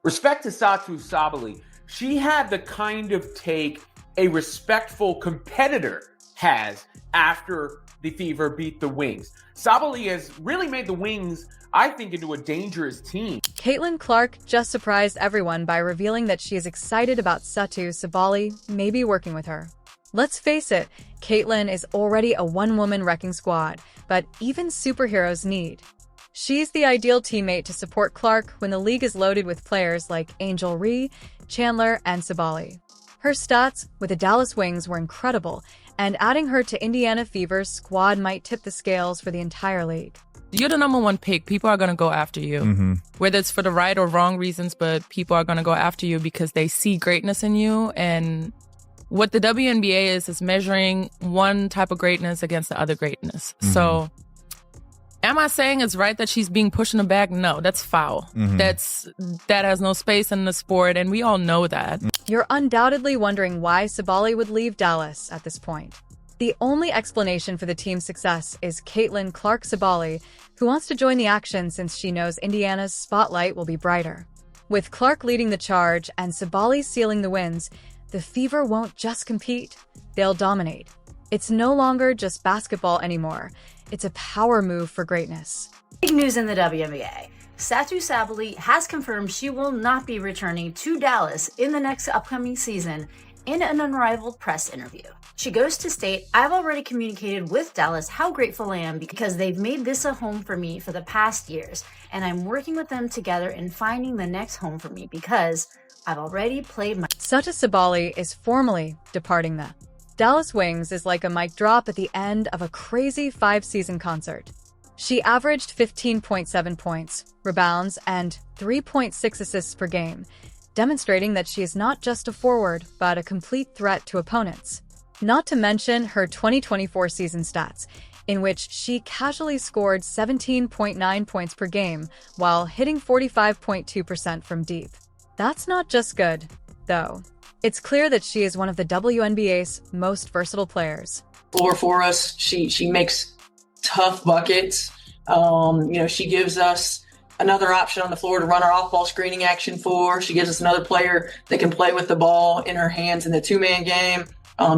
Respect to Satou Sabally. She had the kind of take a respectful competitor has after the Fever beat the Wings. Sabally has really made the Wings, I think, into a dangerous team. Caitlin Clark just surprised everyone by revealing that she is excited about Satou Sabally maybe working with her. Let's face it, Caitlin is already a one-woman wrecking squad, but even superheroes need. She's the ideal teammate to support Clark when the league is loaded with players like Angel Ree, Chandler, and Sabally. Her stats with the Dallas Wings were incredible, and adding her to Indiana Fever's squad might tip the scales for the entire league. You're the #1 pick. People are going to go after you, whether it's for the right or wrong reasons, but people are going to go after you because they see greatness in you. And what the WNBA is measuring one type of greatness against the other greatness. So am I saying it's right that she's being pushed in the back? No, that's foul. That has no space in the sport, and we all know that. You're undoubtedly wondering why Sabally would leave Dallas at this point. The only explanation for the team's success is Caitlin Clark Sabally, who wants to join the action since she knows Indiana's spotlight will be brighter. With Clark leading the charge and Sabally sealing the wins, the Fever won't just compete, they'll dominate. It's no longer just basketball anymore. It's a power move for greatness. Big news in the WNBA. Satou Sabally has confirmed she will not be returning to Dallas in the next upcoming season in an unrivaled press interview. She goes to state, "I've already communicated with Dallas how grateful I am because they've made this a home for me for the past years, and I'm working with them together in finding the next home for me because I've already played my..." Satou Sabally is formally departing the Dallas Wings is like a mic drop at the end of a crazy 5-season concert. She averaged 15.7 points, rebounds, and 3.6 assists per game, demonstrating that she is not just a forward, but a complete threat to opponents. Not to mention her 2024 season stats, in which she casually scored 17.9 points per game while hitting 45.2% from deep. That's not just good, though. It's clear that she is one of the WNBA's most versatile players. For us, she makes tough buckets. She gives us another option on the floor to run our off-ball screening action for. She gives us another player that can play with the ball in her hands in the two-man game.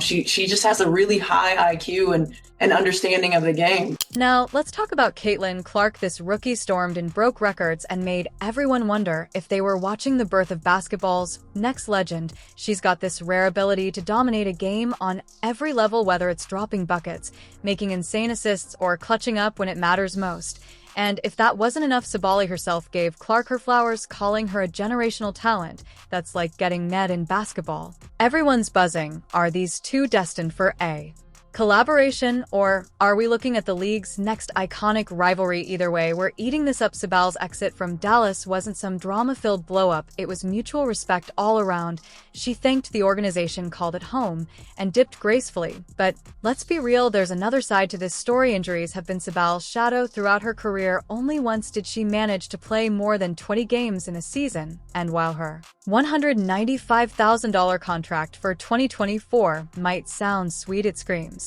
She just has a really high IQ and understanding of the game. Now, let's talk about Caitlin Clark. This rookie stormed and broke records and made everyone wonder if they were watching the birth of basketball's next legend. She's got this rare ability to dominate a game on every level, whether it's dropping buckets, making insane assists, or clutching up when it matters most. And if that wasn't enough, Sabally herself gave Clark her flowers, calling her a generational talent that's like getting Ned in basketball. Everyone's buzzing. Are these two destined for a collaboration, or are we looking at the league's next iconic rivalry? Either way, we're eating this up. Sabally's exit from Dallas wasn't some drama-filled blow-up. It was mutual respect all around. She thanked the organization, called it home, and dipped gracefully. But let's be real, there's another side to this story. Injuries have been Sabally's shadow throughout her career. Only once did she manage to play more than 20 games in a season, and while her $195,000 contract for 2024 might sound sweet, it screams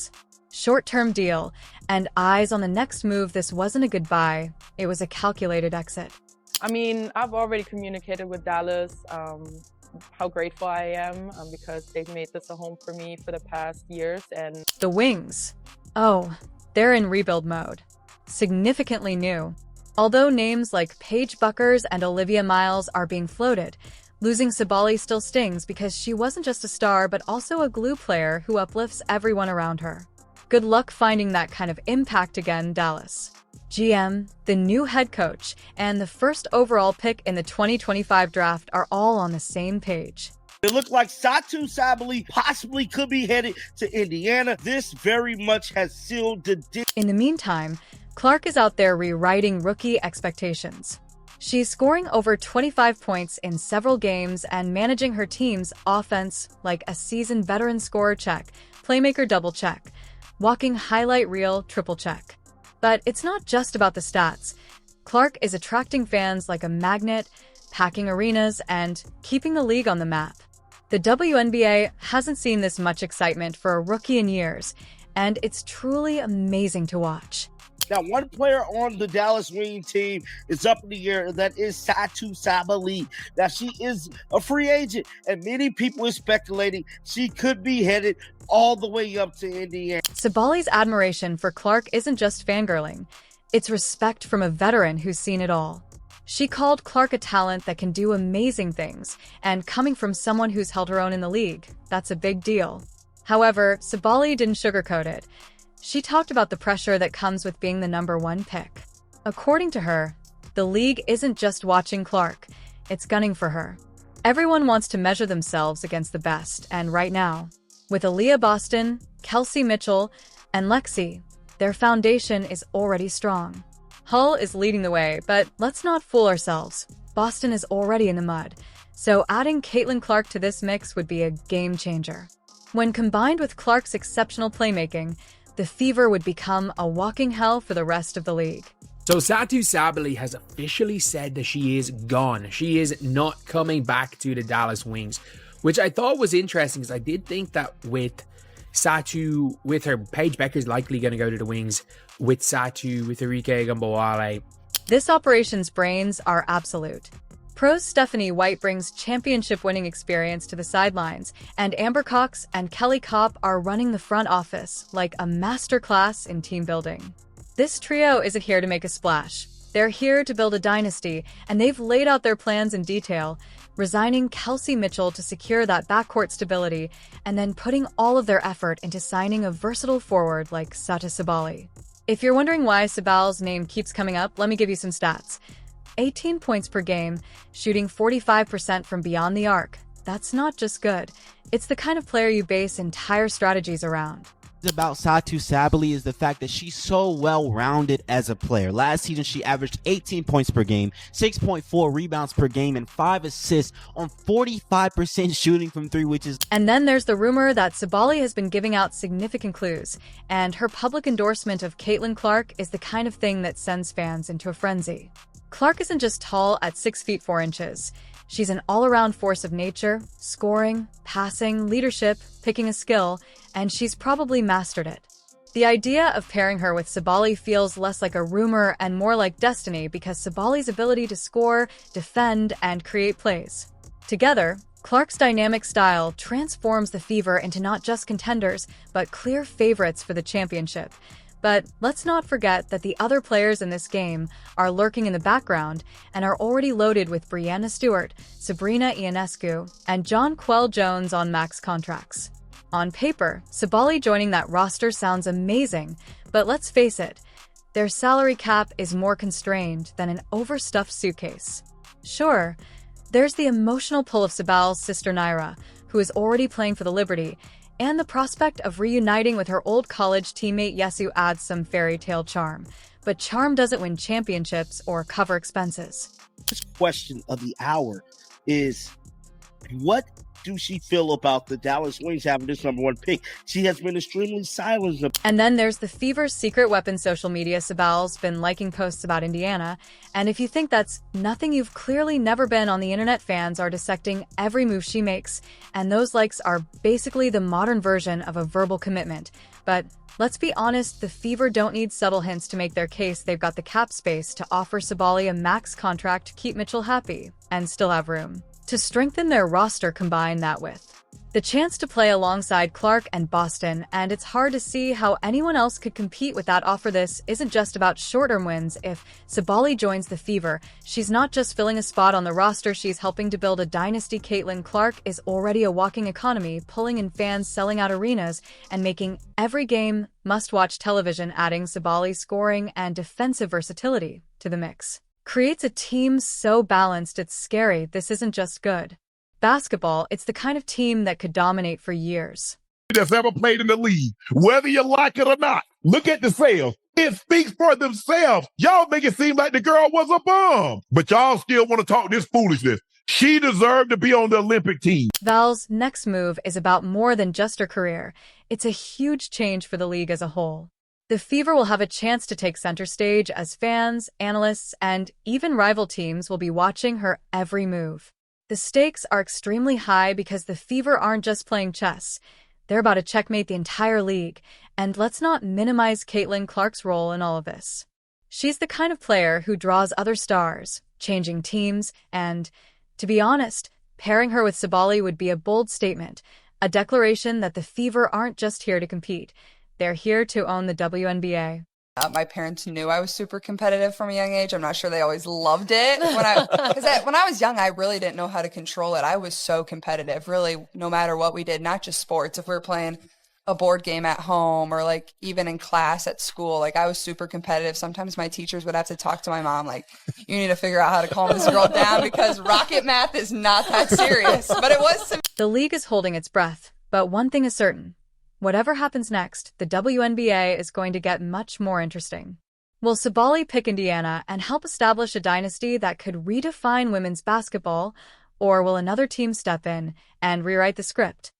short-term deal, and eyes on the next move. This wasn't a goodbye, it was a calculated exit. I mean, I've already communicated with Dallas how grateful I am because they've made this a home for me for the past years. And the Wings, oh, they're in rebuild mode. Significantly new. Although names like Paige Buckers and Olivia Miles are being floated, losing Sabally still stings because she wasn't just a star but also a glue player who uplifts everyone around her. Good luck finding that kind of impact again. Dallas GM, the new head coach, and the first overall pick in the 2025 draft are all on the same page. It looked like Satou Sabally possibly could be headed to Indiana. This very much has sealed the deal. In the meantime, Clark is out there rewriting rookie expectations. She's scoring over 25 points in several games and managing her team's offense like a seasoned veteran. Scorer check, playmaker double check, walking highlight reel triple check. But it's not just about the stats. Clark is attracting fans like a magnet, packing arenas, and keeping the league on the map. The WNBA hasn't seen this much excitement for a rookie in years, and it's truly amazing to watch. Now, one player on the Dallas Wing team is up in the air, and that is Satou Sabally. Now, she is a free agent, and many people are speculating she could be headed all the way up to Indiana. Sabally's admiration for Clark isn't just fangirling. It's respect from a veteran who's seen it all. She called Clark a talent that can do amazing things, and coming from someone who's held her own in the league, that's a big deal. However, Sabally didn't sugarcoat it. She talked about the pressure that comes with being the #1 pick. According to her, the league isn't just watching Clark, it's gunning for her. Everyone wants to measure themselves against the best, and right now, with Aaliyah Boston, Kelsey Mitchell, and Lexi, their foundation is already strong. Hull is leading the way, but let's not fool ourselves. Boston is already in the mud, so adding Caitlin Clark to this mix would be a game changer. When combined with Clark's exceptional playmaking, the Fever would become a walking hell for the rest of the league. So Satou Sabally has officially said that she is gone. She is not coming back to the Dallas Wings, which I thought was interesting because I did think that with Satou, with her, Paige Becker's likely going to go to the Wings. With Satou, with Enrique Gambawale. This operation's brains are absolute. Pros Stephanie White brings championship-winning experience to the sidelines, and Amber Cox and Kelly Kopp are running the front office like a masterclass in team building. This trio isn't here to make a splash. They're here to build a dynasty, and they've laid out their plans in detail, resigning Kelsey Mitchell to secure that backcourt stability, and then putting all of their effort into signing a versatile forward like Satou Sabally. If you're wondering why Sabal's name keeps coming up, let me give you some stats. 18 points per game, shooting 45% from beyond the arc. That's not just good. It's the kind of player you base entire strategies around. About Satou Sabally is the fact that she's so well-rounded as a player. Last season, she averaged 18 points per game, 6.4 rebounds per game, and 5 assists on 45% shooting from three, which is... And then there's the rumor that Sabally has been giving out significant clues, and her public endorsement of Caitlin Clark is the kind of thing that sends fans into a frenzy. Clark isn't just tall at 6 feet 4 inches. She's an all-around force of nature, scoring, passing, leadership, picking a skill, and she's probably mastered it. The idea of pairing her with Sabally feels less like a rumor and more like destiny because Sabally's ability to score, defend, and create plays. Together, Clark's dynamic style transforms the Fever into not just contenders, but clear favorites for the championship. But let's not forget that the other players in this game are lurking in the background and are already loaded with Brianna Stewart, Sabrina Ionescu, and John Quell Jones on max contracts. On paper, Sabally joining that roster sounds amazing, but let's face it, their salary cap is more constrained than an overstuffed suitcase. Sure, there's the emotional pull of Sabal's sister Naira, who is already playing for the Liberty, and the prospect of reuniting with her old college teammate Yesu adds some fairy tale charm. But charm doesn't win championships or cover expenses. This question of the hour is, what do she feel about the Dallas Wings having this #1 pick? She has been extremely silent. And then there's the Fever's secret weapon social media. Sabal's been liking posts about Indiana. And if you think that's nothing, you've clearly never been on the internet. Fans are dissecting every move she makes. And those likes are basically the modern version of a verbal commitment. But let's be honest, the Fever don't need subtle hints to make their case. They've got the cap space to offer Sabally a max contract to keep Mitchell happy and still have room to strengthen their roster. Combine that with the chance to play alongside Clark and Boston, and it's hard to see how anyone else could compete with that offer. This isn't just about short-term wins. If Sabally joins the Fever, she's not just filling a spot on the roster, she's helping to build a dynasty. Caitlin Clark is already a walking economy, pulling in fans, selling out arenas, and making every game must-watch television. Adding Sabally's scoring and defensive versatility to the mix creates a team so balanced it's scary. This isn't just good basketball, it's the kind of team that could dominate for years. That's ever played in the league, whether you like it or not. Look at the sales. It speaks for themselves. Y'all make it seem like the girl was a bum, but y'all still want to talk this foolishness. She deserved to be on the Olympic team. Val's next move is about more than just her career. It's a huge change for the league as a whole. The Fever will have a chance to take center stage as fans, analysts, and even rival teams will be watching her every move. The stakes are extremely high because the Fever aren't just playing chess. They're about to checkmate the entire league, And let's not minimize Caitlin Clark's role in all of this. She's the kind of player who draws other stars, changing teams, and, to be honest, pairing her with Sabally would be a bold statement, a declaration that the Fever aren't just here to compete. They're here to own the WNBA. My parents knew I was super competitive from a young age. I'm not sure they always loved it. When I was young, I really didn't know how to control it. I was so competitive, really, no matter what we did, not just sports. If we were playing a board game at home or like even in class at school, like I was super competitive. Sometimes my teachers would have to talk to my mom, like, you need to figure out how to calm this girl down because rocket math is not that serious. But it was. The league is holding its breath, but one thing is certain. Whatever happens next, the WNBA is going to get much more interesting. Will Sabally pick Indiana and help establish a dynasty that could redefine women's basketball, or will another team step in and rewrite the script?